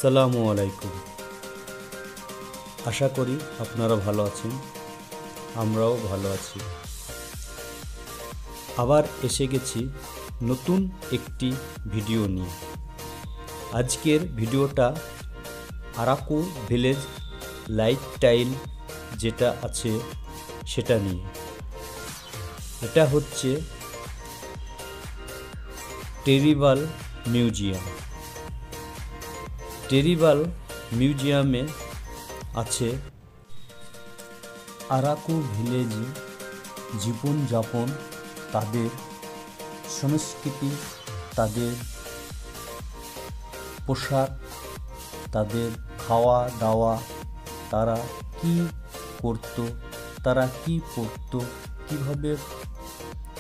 আসসালামু আলাইকুম। আশা করি আপনারা ভালো আছেন, আমরাও ভালো আছি। আবার এসে গেছি নতুন একটি ভিডিও নিয়ে। আজকের ভিডিওটা আরাকু ভিলেজ লাইফস্টাইল যেটা আছে সেটা নিয়ে। এটা হচ্ছে টেরিবাল মিউজিয়াম। টেরিবাল মিউজিয়ামে আছে আরাকু ভিলেজে জীবনযাপন, তাদের সংস্কৃতি, তাদের পোশাক, তাদের খাওয়া দাওয়া, তারা কি করত, তারা কি পড়তো, কীভাবে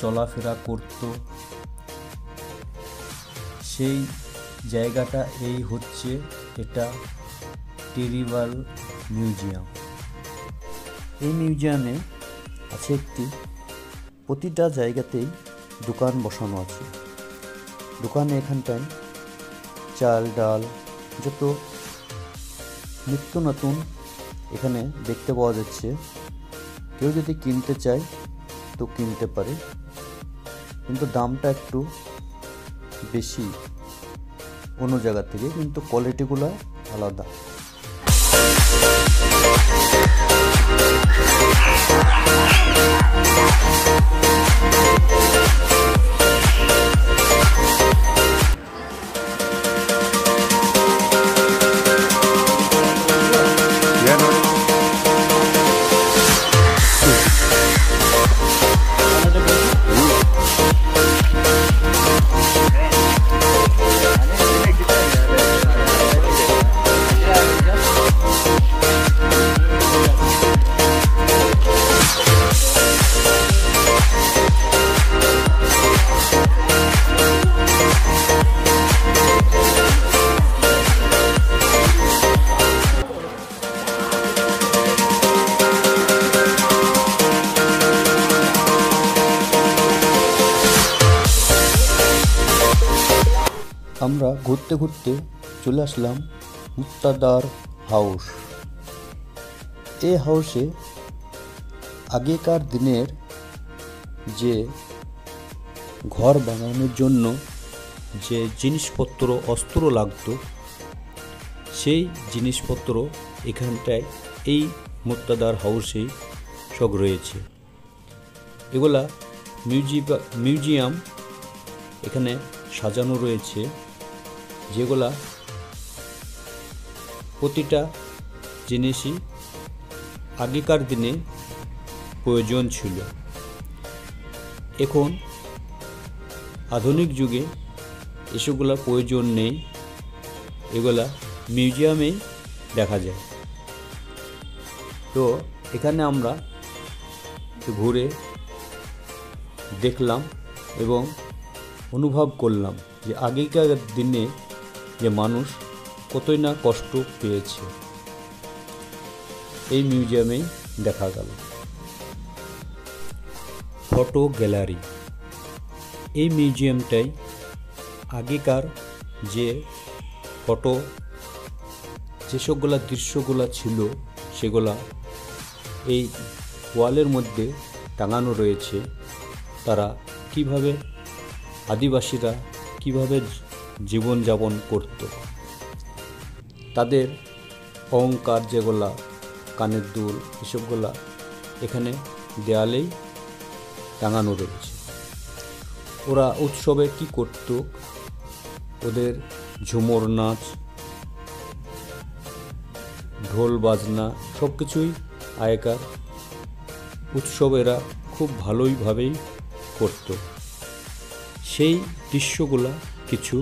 চলাফেরা করত, সেই জায়গাটা এই হচ্ছে এটা টেরিবাল মিউজিয়াম। এই মিউজিয়ামে আছে প্রতিটা জায়গাতেই দোকান বসানো আছে। দোকানে এখানটায় চাল ডাল যত নিত্য নতুন এখানে দেখতে পাওয়া যাচ্ছে। কেউ যদি কিনতে চায় তো কিনতে পারে, কিন্তু দামটা একটু বেশি অন্য জায়গা থেকে, কিন্তু কোয়ালিটিগুলো আলাদা। আমরা ঘুরতে ঘুরতে চলে আসলাম মুক্তাদার হাউস। এই হাউসে আগেকার দিনের যে ঘর বানানোর জন্য যে জিনিসপত্র অস্ত্র লাগতো, সেই জিনিসপত্র এখানটায় এই মুক্তাদার হাউসেই সব রয়েছে। এগুলা মিউজিয়াম এখানে সাজানো রয়েছে, যেগুলা প্রতিটা জিনিসই আগেকার দিনে প্রয়োজন ছিল। এখন আধুনিক যুগে এসবগুলা প্রয়োজন নেই, এগুলা মিউজিয়ামেই দেখা যায়। তো এখানে আমরা ঘুরে দেখলাম এবং অনুভব করলাম যে আগেকার দিনে যে মানুষ কতই না কষ্ট পেয়েছে, এই মিউজিয়ামেই দেখা গেল। Photo gallery. এই মিউজিয়ামটাই আগেকার যে ফটো, যেসবগুলা দৃশ্যগুলা ছিল সেগুলা এই ওয়ালের মধ্যে টাঙানো রয়েছে। তারা কিভাবে, আদিবাসীরা কিভাবে জীবনযাপন করত, তাদের অহংকার যেগুলা, কানের দুল, এসবগুলা এখানে দেয়ালেই টাঙানো রয়েছে। ওরা উৎসবে কি করত, ওদের ঝুমুর নাচ, ঢোল বাজনা সব কিছুই আগেকার উৎসবেরা খুব ভালোইভাবেই করত। সেই দৃশ্যগুলা কিছু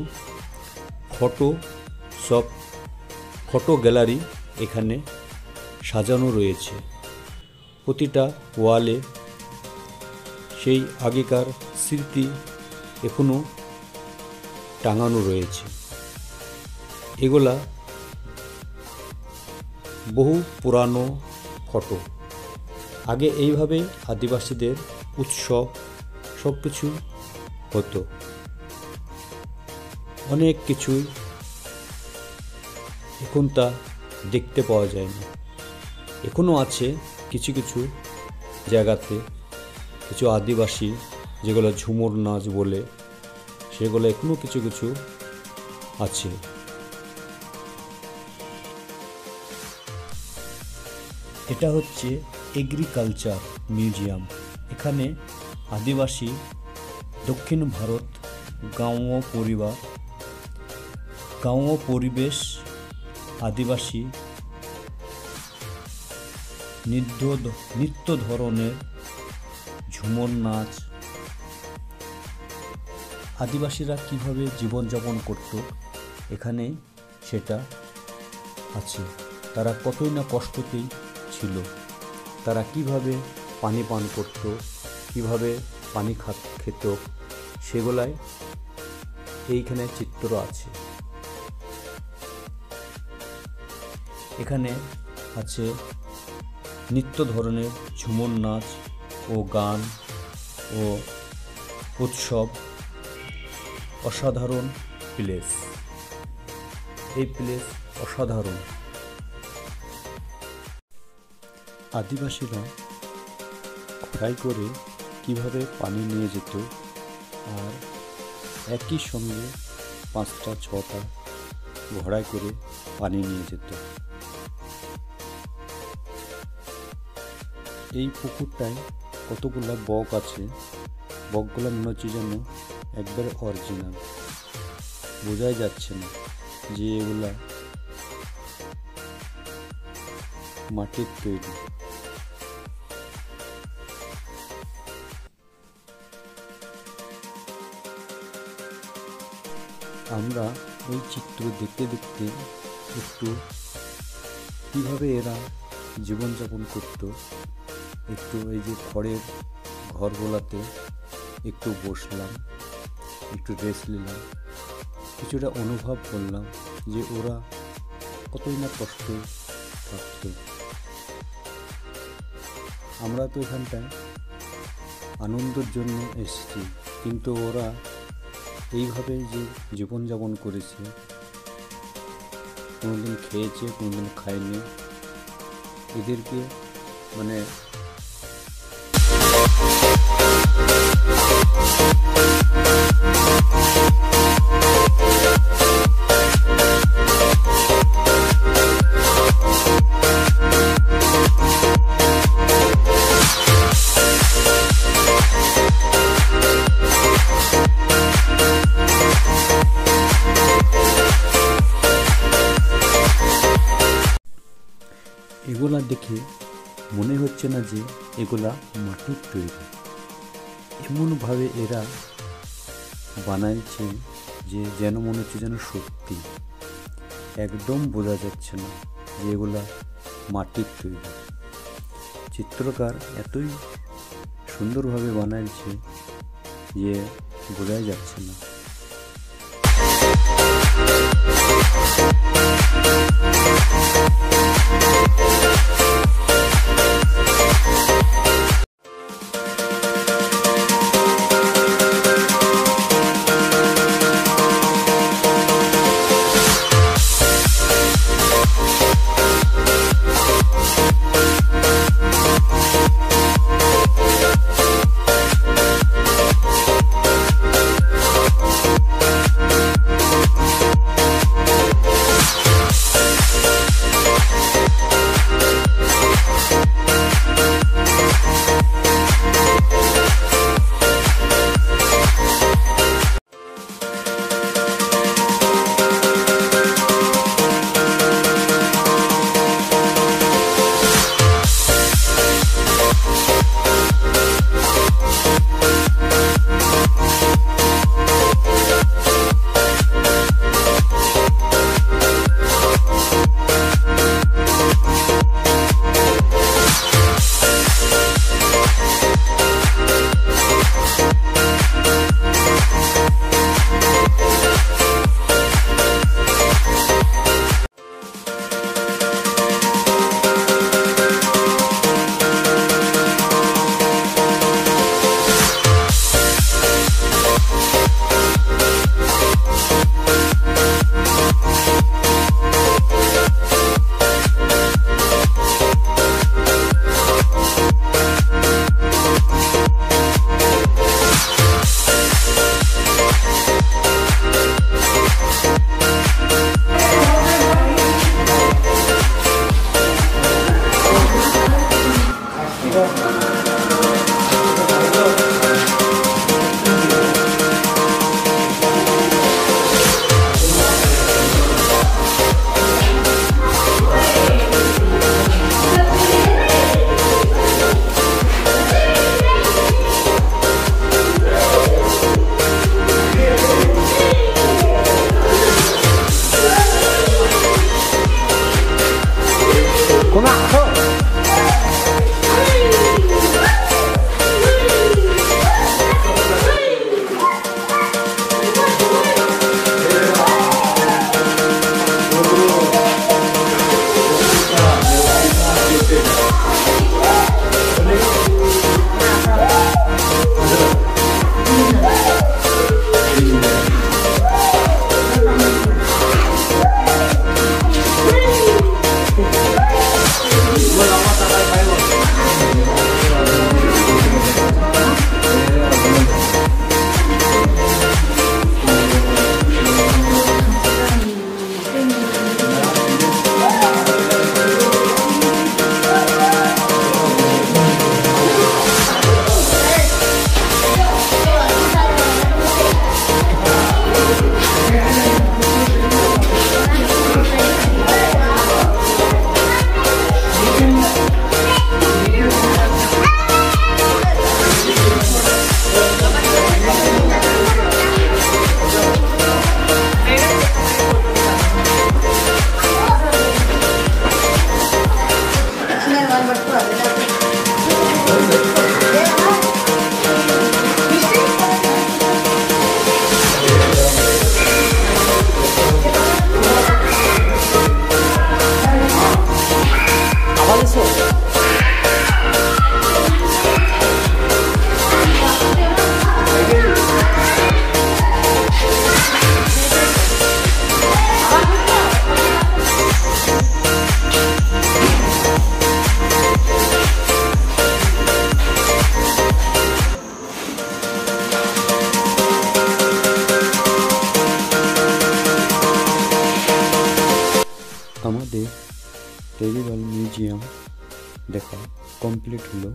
ফটো গ্যালারি এখানে সাজানো রয়েছে। প্রতিটা ওয়ালে সেই আগেকার স্মৃতি এখনো টাঙানো রয়েছে। এগুলা বহু পুরানো ফটো। আগে এইভাবে আদিবাসীদের উৎসব সব কিছু হতো। অনেক কিছুই এখন তা দেখতে পাওয়া যায় না। এখনও আছে কিছু কিছু জায়গাতে কিছু আদিবাসী, যেগুলো ঝুমুর নাচ বলে, সেগুলো এখনও কিছু কিছু আছে। এটা হচ্ছে এগ্রিকালচার মিউজিয়াম। এখানে আদিবাসী, দক্ষিণ ভারত, গাঁও পরিবেশ, আদিবাসী নিত্য ধরনের ঝুমুর নাচ, আদিবাসীরা কীভাবে জীবনযাপন করত এখানে সেটা আছে। তারা কতই না কষ্টতেই ছিল, তারা কিভাবে পানি পান করত, কিভাবে পানি খেত, সেগুলাই এইখানে চিত্র আছে। এখানে আছে নিত্য ধরনের ঝুমুর নাচ ও গান ও উৎসব। অসাধারণ প্লেস, এই প্লেস অসাধারণ। আদিবাসীরা খড়াই করে কিভাবে পানি নিয়ে যেত, আর একই সঙ্গে 5টা-6টা ঘোড়ায় করে পানি নিয়ে যেত। এই পুকুরটায় কতগুলা বক আছে, বকগুলো মনে হচ্ছে যেন একবারে অরিজিনাল, বোঝাই যাচ্ছে না যে এগুলা মাটির তৈরি। আমরা এই চিত্র দেখতে দেখতে একটু কীভাবে এরা জীবনযাপন করত, একটু এই যে খড়ের ঘরগুলোতে একটু বসলাম, একটু রেস্ট নিলাম, কিছুটা অনুভব করলাম যে ওরা কতই না কষ্ট থাকত। আমরা তো এখানটায় আনন্দের জন্য এসেছি, কিন্তু ওরা এইভাবে যে জীবনযাপন করেছে, কোনোদিন খেয়েছে, কোনোদিন খায়নি, এদেরকে মানে এগুলা দেখে মনে হচ্ছে না যে এগুলা মাটির তৈরি। এমনভাবে এরা বানাইছে যে যেন মনে হচ্ছে যেন সত্যি, একদম বোঝা যাচ্ছে না যে এগুলা মাটির তৈরি। চিত্রকার এতই সুন্দরভাবে বানাইছে যে বোঝাই যাচ্ছে না। আমাদের টেরিবাল মিউজিয়াম দেখা কমপ্লিট হলো।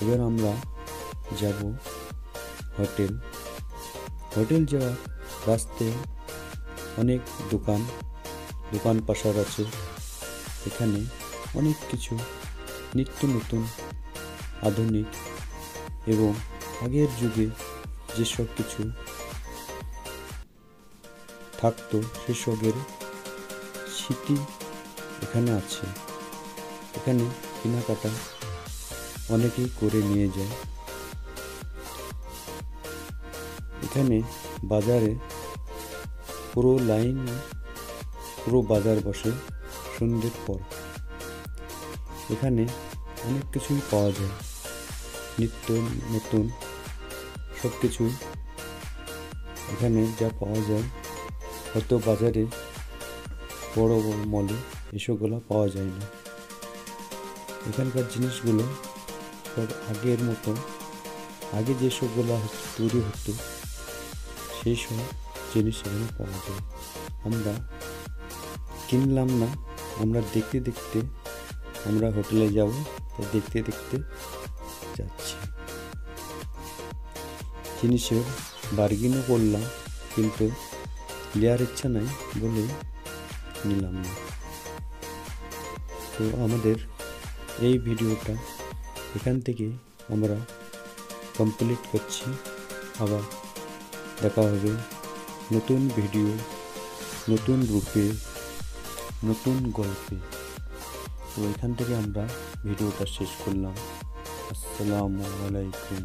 এবার আমরা যাব হোটেল যাওয়ার রাস্তায় অনেক দোকান পাশার আছে। এখানে অনেক কিছু নিত্য নতুন আধুনিক এবং আগের যুগে যেসব কিছু থাকতো সেসবের স্মৃতি এখানে আছে। এখানে কেনাকাটা অনেকেই করে নিয়ে যায়। এখানে বাজারে পুরো বাজার বসে সন্ধ্যের পর। এখানে অনেক কিছুই পাওয়া যায়, নিত্য নতুন সব কিছুই এখানে যা পাওয়া যায় হয়তো বাজারে বড় মলে এসবগুলো পাওয়া যায় না। এখানকার জিনিসগুলো সব আগের মতো, আগে যেসবগুলো তৈরি হতো সেই সব জিনিস এখানে পাওয়া যায়। আমরা কিনলাম না, আমরা দেখতে আমরা হোটেলে যাব, তা দেখতে যাচ্ছি। জিনিসের বার্গেনও করলাম, কিন্তু নেওয়ার ইচ্ছা নাই বলে নিলাম না। তো আমাদের এই ভিডিওটা এখান থেকে আমরা কমপ্লিট করছি। আবার দেখা হবে নতুন ভিডিও, নতুন রূপে, নতুন গল্পে। তো এখান থেকে আমরা ভিডিওটা শেষ করলাম। আসসালামু আলাইকুম।